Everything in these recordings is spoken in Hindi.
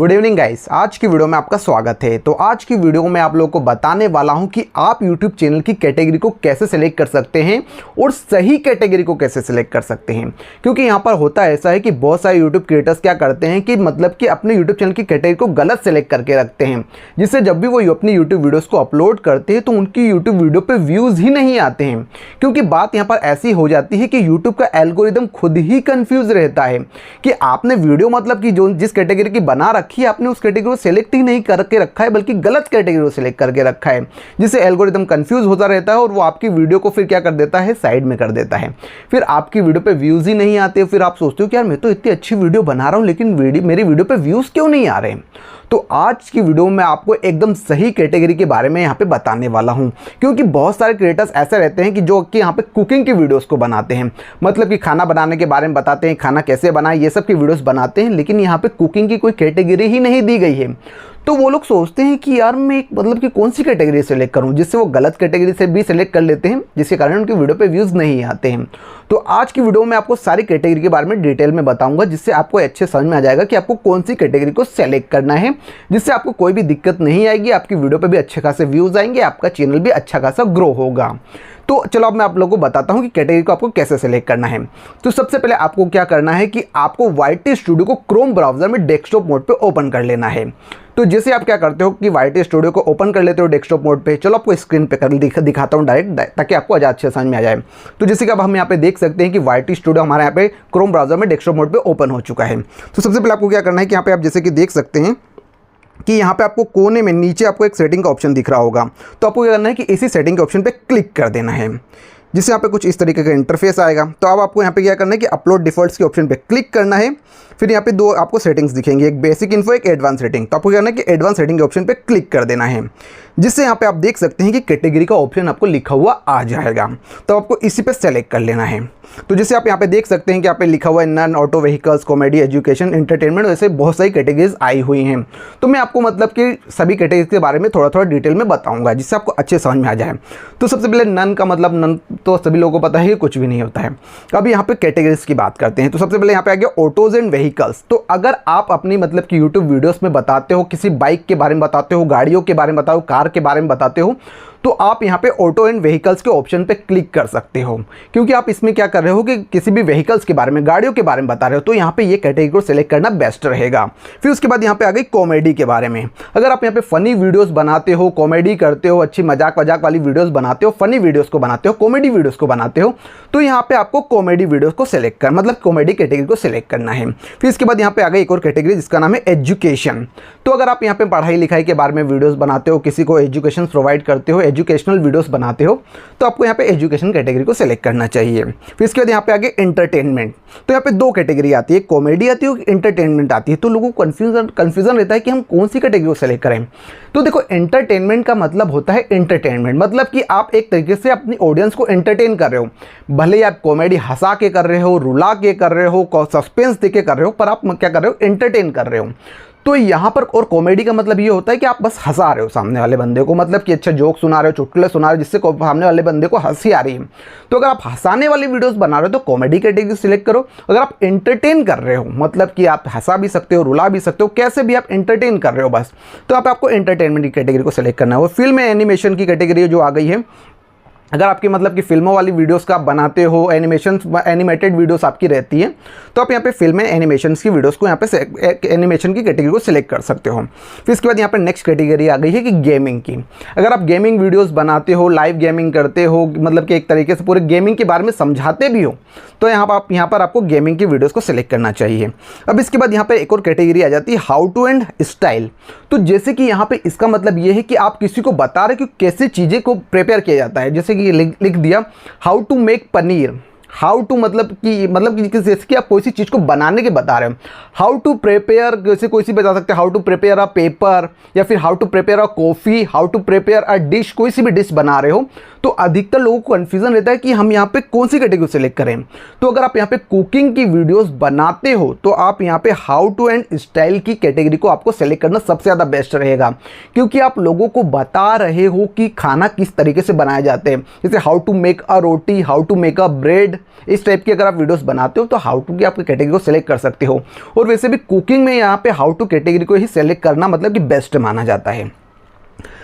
गुड इवनिंग गाइस, आज की वीडियो में आपका स्वागत है। तो आज की वीडियो में आप लोगों को बताने वाला हूं कि आप YouTube चैनल की कैटेगरी को कैसे सेलेक्ट कर सकते हैं और सही कैटेगरी को कैसे सेलेक्ट कर सकते हैं। क्योंकि यहां पर होता ऐसा है कि बहुत सारे YouTube क्रिएटर्स क्या करते हैं कि मतलब कि अपने YouTube चैनल की कैटेगरी को गलत सेलेक्ट करके रखते हैं, जिससे जब भी वो अपनी YouTube वीडियोज़ को अपलोड करते हैं तो उनकी YouTube वीडियो पर व्यूज़ ही नहीं आते हैं। क्योंकि बात यहाँ पर ऐसी हो जाती है कि YouTube का एल्गोरिदम खुद ही कन्फ्यूज़ रहता है कि आपने वीडियो मतलब कि जो जिस कैटेगरी की बना रखी है आपने उस कैटेगरी को सिलेक्ट ही नहीं करके रखा है, बल्कि गलत कैटेगरी को सिलेक्ट करके रखा है, जिससे एल्गोरिदम कंफ्यूज होता रहता है और वो आपकी वीडियो को फिर क्या कर देता है, साइड में कर देता है। फिर आपकी वीडियो पे व्यूज़ ही नहीं आते। फिर आप सोचते हो कि यार मैं तो इतनी अच्छी वीडियो बना रहा हूँ लेकिन मेरी वीडियो पे व्यूज़ क्यों नहीं आ रहे हैं। तो आज की वीडियो में आपको एकदम सही कैटेगरी के बारे में यहाँ पे बताने वाला हूँ। क्योंकि बहुत सारे क्रिएटर्स ऐसे रहते हैं कि जो कि यहाँ पे कुकिंग की वीडियोस को बनाते हैं, मतलब कि खाना बनाने के बारे में बताते हैं, खाना कैसे बनाएं, ये सब की वीडियोस बनाते हैं, लेकिन यहाँ पे कुकिंग की कोई कैटेगरी ही नहीं दी गई है। तो वो लोग सोचते हैं कि यार मैं मतलब कि कौन सी कैटेगरी सेलेक्ट करूं, जिससे वो गलत कैटेगरी से भी सेलेक्ट कर लेते हैं, जिसके कारण उनकी वीडियो पे व्यूज़ नहीं आते हैं। तो आज की वीडियो में आपको सारी कैटेगरी के बारे में डिटेल में बताऊंगा, जिससे आपको अच्छे समझ में आ जाएगा कि आपको कौन सी कैटेगरी को सेलेक्ट करना है, जिससे आपको कोई भी दिक्कत नहीं आएगी, आपकी वीडियो पर भी अच्छे खासे व्यूज़ आएंगे, आपका चैनल भी अच्छा खासा ग्रो होगा। तो चलो अब मैं आप लोगों को बताता हूं कि कैटेगरी को आपको कैसे सेलेक्ट करना है। तो सबसे पहले आपको क्या करना है कि आपको YT स्टूडियो को क्रोम ब्राउज़र में डेस्कटॉप मोड पे ओपन कर लेना है। तो जैसे आप क्या करते हो कि YT स्टूडियो को ओपन कर लेते हो डेस्कटॉप मोड पे। चलो आपको स्क्रीन पे कर दिखाता हूँ डायरेक्ट, ताकि आपको अच्छे समझ में आ जाए। तो जैसे कि अब हम यहाँ पे देख सकते हैं कि YT स्टूडियो हमारे यहाँ पे क्रोम ब्राउज़र में डेस्कटॉप मोड पर ओपन हो चुका है। तो सबसे पहले आपको क्या करना है कि यहाँ पे आप जैसे कि देख सकते हैं कि यहाँ पे आपको कोने में नीचे आपको एक सेटिंग का ऑप्शन दिख रहा होगा। तो आपको क्या करना है कि इसी सेटिंग के ऑप्शन पे क्लिक कर देना है, जिससे यहाँ पे कुछ इस तरीके का इंटरफेस आएगा। तो अब आपको यहाँ पे क्या करना है कि अपलोड डिफ़ॉल्ट्स के ऑप्शन पे क्लिक करना है। फिर यहाँ पे दो आपको सेटिंग्स दिखेंगे, एक बेसिक इन्फो, एक एडवांस सेटिंग। तो आपको क्या करना है कि एडवांस सेटिंग के ऑप्शन पे क्लिक कर देना है, जिससे यहाँ पे आप देख सकते हैं कि कैटेगरी का ऑप्शन आपको लिखा हुआ आ जाएगा। तो आपको इसी पे सेलेक्ट कर लेना है। तो जैसे आप यहाँ पे देख सकते हैं कि यहाँ पे लिखा हुआ है none, auto vehicles, comedy, education, entertainment, वैसे बहुत सारी कैटेगरीज आई हुई हैं। तो मैं आपको मतलब कि सभी कैटेगरीज के बारे में थोड़ा थोड़ा डिटेल में बताऊंगा, जिससे आपको अच्छे समझ में आ जाए। तो सबसे पहले नन का मतलब, नन तो सभी लोगों को पता है कि कुछ भी नहीं होता है। अब यहाँ पे कैटेगरीज की बात करते हैं। तो सबसे पहले यहाँ पे आ गया ऑटोज एंड व्हीकल्स। तो अगर आप अपनी मतलब कि यूट्यूब वीडियोस में बताते हो, किसी बाइक के बारे में बताते हो, गाड़ियों के बारे में बताओ, कार के बारे में बताते हो, तो आप यहाँ पे ऑटो एंड व्हीकल्स के ऑप्शन पे क्लिक कर सकते हो। क्योंकि आप इसमें क्या कर रहे हो कि किसी भी व्हीकल्स के बारे में, गाड़ियों के बारे में बता रहे हो, तो यहाँ पे ये कैटेगरी को सिलेक्ट करना बेस्ट रहेगा। फिर उसके बाद यहाँ पे आ गई कॉमेडी के बारे में। अगर आप यहाँ पे फनी वीडियोस बनाते हो, कॉमेडी करते हो, अच्छी मजाक वाली वीडियोस बनाते हो, फनी वीडियोस को बनाते हो, कॉमेडी वीडियोस को बनाते हो, तो यहाँ पे आपको कॉमेडी वीडियोस को सिलेक्ट कर मतलब कॉमेडी कैटेगरी को सिलेक्ट करना है। फिर इसके बाद यहाँ पे आ गई एक और कैटेगरी, जिसका नाम है एजुकेशन। तो अगर आप यहाँ पे पढ़ाई लिखाई के बारे में वीडियोस बनाते हो, किसी को एजुकेशन प्रोवाइड करते हो, एजुकेशनल वीडियोस बनाते हो, तो आपको यहाँ पे एजुकेशन कैटेगरी को सिलेक्ट करना चाहिए। फिर इसके बाद यहाँ पे आगे एंटरटेनमेंट। तो यहाँ पे दो कैटेगरी आती है, कॉमेडी आती है, एंटरटेनमेंट आती है। तो लोगों को कन्फ्यूजन रहता है कि हम कौन सी कैटेगरी को सिलेक्ट करें। तो देखो, एंटरटेनमेंट का मतलब होता है एंटरटेनमेंट, मतलब कि आप एक तरीके से अपनी ऑडियंस को एंटरटेन कर रहे हो। भले ही आप कॉमेडी हंसा के कर रहे हो, रुला के कर रहे हो, सस्पेंस दे के कर रहे हो, पर आप क्या कर रहे हो, एंटरटेन कर रहे हो। तो यहाँ पर और कॉमेडी का मतलब ये होता है कि आप बस हंसा रहे हो सामने वाले बंदे को, मतलब कि अच्छा जोक सुना रहे हो, चुटकुले सुना रहे हो, जिससे सामने वाले बंदे को हंसी आ रही है। तो अगर आप हंसाने वाली वीडियोस बना रहे हो तो कॉमेडी कैटेगरी सिलेक्ट करो। अगर आप एंटरटेन कर रहे हो, मतलब कि आप हंसा भी सकते हो, रुला भी सकते हो, कैसे भी आप एंटरटेन कर रहे हो बस, तो आपको एंटरटेनमेंट की कैटेगरी को सिलेक्ट करना है। वो फिल्म एनिमेशन की कैटेगरी जो आ गई है। अगर आपकी मतलब कि फिल्मों वाली वीडियोस का आप बनाते हो, एनिमेटेड वीडियोस आपकी रहती है, तो आप यहाँ पे फिल्म एनिमेशन की वीडियोस को यहाँ पे एनिमेशन की कैटेगरी को सिलेक्ट कर सकते हो। फिर इसके बाद यहाँ पे नेक्स्ट कैटेगरी आ गई है कि गेमिंग की। अगर आप गेमिंग वीडियोस बनाते हो, लाइव गेमिंग करते हो, मतलब कि एक तरीके से पूरे गेमिंग के बारे में समझाते भी हो, तो यहाँ पर आपको गेमिंग की वीडियोज़ को सिलेक्ट करना चाहिए। अब इसके बाद यहाँ पर एक और कैटेगरी आ जाती है हाउ टू एंड स्टाइल। तो जैसे कि यहाँ पे इसका मतलब ये है कि आप किसी को बता रहे हो कि कैसे चीज़ें को प्रिपेयर किया जाता है। जैसे कि लिख दिया how to make paneer, how to मतलब कि जैसे कि आप कोई सी चीज़ को बनाने के बता रहे हो। हाउ टू प्रिपेयर, जैसे कोई सी बता सकते हैं how to prepare a paper, या फिर how to prepare a coffee, how to prepare a dish, कोई सी भी डिश बना रहे हो। तो अधिकतर लोगों को कन्फ्यूजन रहता है कि हम यहाँ पे कौन सी कैटेगरी सेलेक्ट करें। तो अगर आप यहाँ पे कुकिंग की वीडियोस बनाते हो तो आप यहाँ पे हाउ टू एंड स्टाइल की कैटेगरी को आपको सेलेक्ट करना सबसे ज़्यादा बेस्ट रहेगा, क्योंकि आप लोगों को बता रहे हो कि खाना किस तरीके से बनाए जाते हैं। जैसे how to make a roti, how to make a bread, इस टाइप की अगर आप वीडियोस बनाते हो तो हाउ टू की आपकी कैटेगरी को सिलेक्ट कर सकते हो। और वैसे भी कुकिंग में यहाँ पे हाउ टू कैटेगरी को ही सिलेक्ट करना मतलब कि बेस्ट माना जाता है।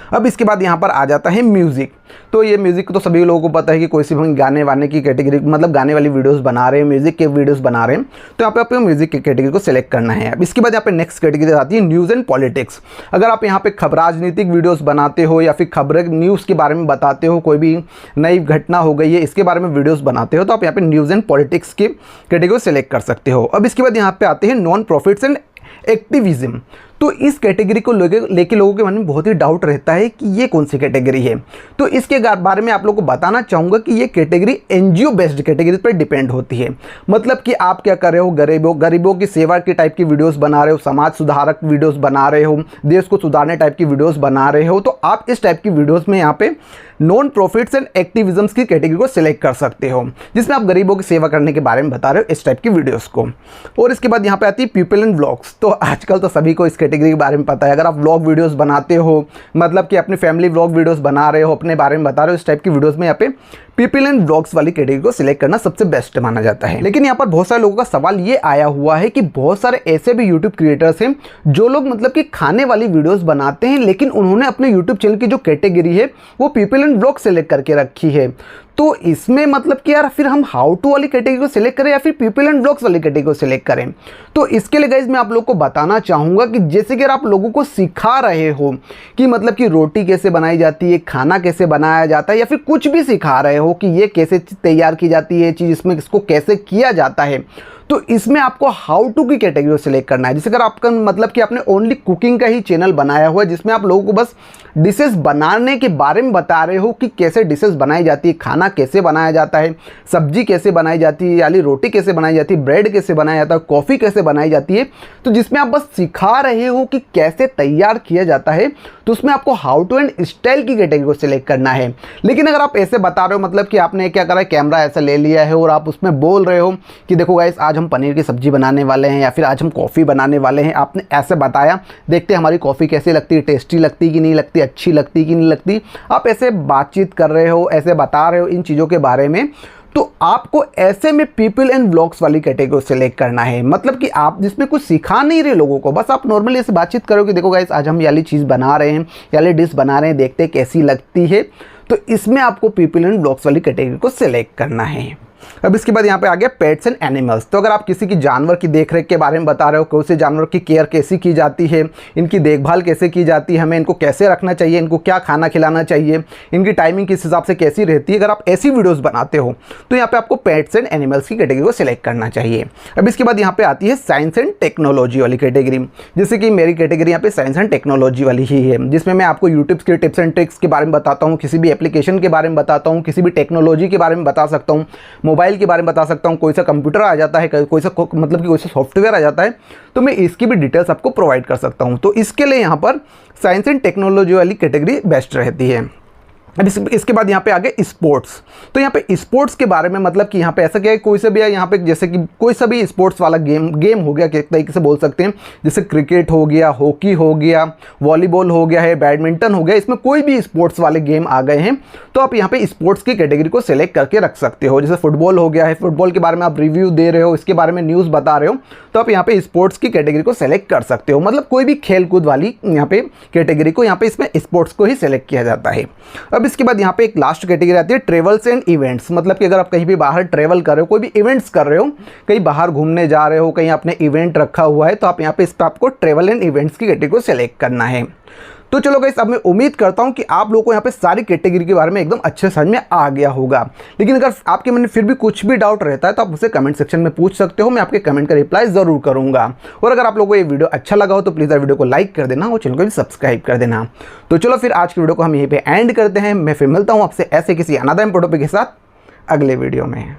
अब इसके बाद यहाँ पर आ जाता है म्यूज़िक। तो ये म्यूज़िक तो सभी लोगों को पता है कि कोई सी हम गाने वाने की कैटेगरी मतलब गाने वाली वीडियोस बना रहे हैं, म्यूज़िक के वीडियोस बना रहे हैं, तो यहाँ पे आपको म्यूज़िक की कैटेगरी को सिलेक्ट करना है। अब इसके बाद यहाँ पे नेक्स्ट कैटेगरी आती है न्यूज़ एंड पॉलिटिक्स। अगर आप यहाँ पे राजनीतिक वीडियोज़ बनाते हो या फिर खबरें न्यूज़ के बारे में बताते हो, कोई भी नई घटना हो गई है इसके बारे में वीडियोज़ बनाते हो, तो आप यहाँ पे न्यूज़ एंड पॉलिटिक्स की कैटेगरी को सिलेक्ट कर सकते हो। अब इसके बाद यहाँ पे आते हैं नॉन प्रॉफिट्स एंड एक्टिविज्म। तो इस कैटेगरी को लेके लोगों के मन में बहुत ही डाउट रहता है कि ये कौन सी कैटेगरी है। तो इसके बारे में आप लोगों को बताना चाहूँगा कि ये कैटेगरी एनजीओ बेस्ड कैटेगरी पर डिपेंड होती है। मतलब कि आप क्या कर रहे हो, गरीबों की सेवा की टाइप की वीडियोस बना रहे हो, समाज सुधारक वीडियोस बना रहे हो, देश को सुधारने टाइप की वीडियोस बना रहे हो, तो आप इस टाइप की वीडियोस में यहाँ पे नॉन प्रॉफिट्स एंड एक्टिविज्म्स की कैटेगरी को सिलेक्ट कर सकते हो, जिसमें आप गरीबों की सेवा करने के बारे में बता रहे हो इस टाइप की वीडियोस को। और इसके बाद यहाँ पे आती है पीपल एंड व्लॉग्स। तो आजकल तो सभी को इस कैटेगरी के बारे में पता है। अगर आप व्लॉग वीडियोस बनाते हो, मतलब कि अपनी फैमिली व्लॉग वीडियोस बना रहे हो, अपने बारे में बता रहे हो, इस टाइप की वीडियोस में यहाँ पे पीपल एंड व्लॉग्स वाली कैटेगरी को सिलेक्ट करना सबसे बेस्ट माना जाता है। लेकिन यहाँ पर बहुत सारे लोगों का सवाल ये आया हुआ है कि बहुत सारे ऐसे भी यूट्यूब क्रिएटर्स हैं जो लोग मतलब कि खाने वाली वीडियोस बनाते हैं, लेकिन उन्होंने अपने यूट्यूब चैनल की जो कैटेगरी है वो पीपल एंड व्लॉग सिलेक्ट करके रखी है। तो इसमें मतलब कि यार फिर हम हाउ टू वाली कैटेगरी को सिलेक्ट करें या फिर पीपल एंड व्लॉग्स वाली कैटेगरी को सिलेक्ट करें। तो इसके लिए गाइस मैं आप लोगों को बताना चाहूँगा कि जैसे कि अगर आप लोगों को सिखा रहे हो कि मतलब कि रोटी कैसे बनाई जाती है, खाना कैसे बनाया जाता है, या फिर कुछ भी सिखा रहे हो कि ये कैसे तैयार की जाती है चीज़, इसमें इसको कैसे किया जाता है, तो इसमें आपको हाउ टू की कैटेगरी को सिलेक्ट करना है। जैसे अगर आपका मतलब कि आपने ओनली कुकिंग का ही चैनल बनाया हुआ है जिसमें आप लोगों को बस डिशेस बनाने के बारे में बता रहे हो कि कैसे डिशेस बनाई जाती है, खाना कैसे बनाया जाता है, सब्जी कैसे बनाई जाती है, यानी रोटी कैसे बनाई जाती है, ब्रेड कैसे बनाया जाता है, कॉफ़ी कैसे बनाई जाती है, तो जिसमें आप बस सिखा रहे हो कि कैसे तैयार किया जाता है, तो उसमें आपको हाउ टू एंड स्टाइल की कैटेगरी को सिलेक्ट करना है। लेकिन अगर आप ऐसे बता रहे हो, मतलब कि आपने क्या करा है, कैमरा ऐसा ले लिया है और आप उसमें बोल रहे हो कि देखो गाइस आज हम पनीर की सब्जी बनाने वाले हैं या फिर आज हम कॉफ़ी बनाने वाले हैं, आपने ऐसे बताया, देखते हैं हमारी कॉफ़ी कैसी लगती है, टेस्टी लगती कि नहीं लगती, अच्छी लगती कि नहीं लगती, आप ऐसे बातचीत कर रहे हो, ऐसे बता रहे हो इन चीज़ों के बारे में, तो आपको ऐसे में पीपल एंड व्लॉग्स वाली कैटेगरी को सिलेक्ट करना है। मतलब कि आप जिसमें कुछ सिखा नहीं रहे लोगों को, बस आप नॉर्मली ऐसे बातचीत करो कि देखो गाइस आज हम ये वाली चीज़ बना रहे हैं, ये वाली डिश बना रहे हैं, देखते हैं कैसी लगती है, तो इसमें आपको पीपल एंड व्लॉग्स वाली कैटेगरी को सिलेक्ट करना है। अब इसके बाद यहाँ पे आ गया पेट्स एंड एनिमल्स। तो अगर आप किसी की जानवर की देखरेख के बारे में बता रहे हो, कौन से जानवर की केयर कैसी की जाती है, इनकी देखभाल कैसे की जाती है, हमें इनको कैसे रखना चाहिए, इनको क्या खाना खिलाना चाहिए, इनकी टाइमिंग किस हिसाब से कैसी रहती है, अगर आप ऐसी वीडियोस बनाते हो तो यहाँ पे आपको पेट्स एंड एनिमल्स की कैटेगरी को सिलेक्ट करना चाहिए। अब इसके बाद यहाँ पे आती है साइंस एंड टेक्नोलॉजी वाली कैटेगरी, जैसे कि मेरी कैटेगरी यहाँ पे साइंस एंड टेक्नोलॉजी वाली ही है, जिसमें मैं आपको यूट्यूब के टिप्स एंड ट्रिक्स के बारे में बताता हूँ, किसी भी एप्लीकेशन के बारे में बताता हूँ, किसी भी टेक्नोलॉजी के बारे में बता सकता हूँ, मोबाइल के बारे में बता सकता हूँ, कोई सा कंप्यूटर आ जाता है, कोई सा मतलब कि कोई सा सॉफ्टवेयर आ जाता है, तो मैं इसकी भी डिटेल्स आपको प्रोवाइड कर सकता हूँ। तो इसके लिए यहाँ पर साइंस एंड टेक्नोलॉजी वाली कैटेगरी बेस्ट रहती है। अब इसके बाद यहाँ पे आ गए स्पोर्ट्स। तो यहाँ पे स्पोर्ट्स के बारे में मतलब कि यहाँ पे ऐसा क्या है, कोई सा भी है यहाँ पे, जैसे कि कोई सा भी स्पोर्ट्स वाला गेम हो गया, एक तरीके से बोल सकते हैं, जैसे क्रिकेट हो गया, हॉकी हो गया, वॉलीबॉल हो गया है, बैडमिंटन हो गया, इसमें कोई भी स्पोर्ट्स वाले गेम आ गए हैं तो आप यहाँ पे स्पोर्ट्स की कैटेगरी को सिलेक्ट करके रख सकते हो। जैसे फुटबॉल हो गया है, फुटबॉल के बारे में आप रिव्यू दे रहे हो, इसके बारे में न्यूज़ बता रहे हो, तो आप यहाँ पे स्पोर्ट्स की कैटेगरी को सिलेक्ट कर सकते हो। मतलब कोई भी खेल कूद वाली यहाँ पे कैटेगरी को, यहाँ पे इसमें स्पोर्ट्स को ही सिलेक्ट किया जाता है। अब इसके बाद यहाँ पे एक लास्ट कैटेगरी आती है ट्रेवल्स एंड इवेंट्स। मतलब कि अगर आप कहीं भी बाहर ट्रेवल कर रहे हो, कोई भी इवेंट्स कर रहे हो, कहीं बाहर घूमने जा रहे हो, कहीं आपने इवेंट रखा हुआ है, तो आप यहाँ पे इस पर आपको ट्रेवल एंड इवेंट्स की कैटेगरी को सिलेक्ट करना है। तो चलो गाइस, अब मैं उम्मीद करता हूँ कि आप लोगों को यहाँ पे सारी कैटेगरी के बारे में एकदम अच्छे समझ में आ गया होगा। लेकिन अगर आपके मन में फिर भी कुछ भी डाउट रहता है तो आप मुझसे कमेंट सेक्शन में पूछ सकते हो, मैं आपके कमेंट का रिप्लाई ज़रूर करूँगा। और अगर आप लोगों को ये वीडियो अच्छा लगा हो तो प्लीज़ वीडियो को लाइक कर देना और चैनल को भी सब्सक्राइब कर देना। तो चलो फिर आज की वीडियो को हम यहीं पर एंड करते हैं। मैं फिर मिलता हूँ आपसे ऐसे किसी अनदर टॉपिक के साथ अगले वीडियो में।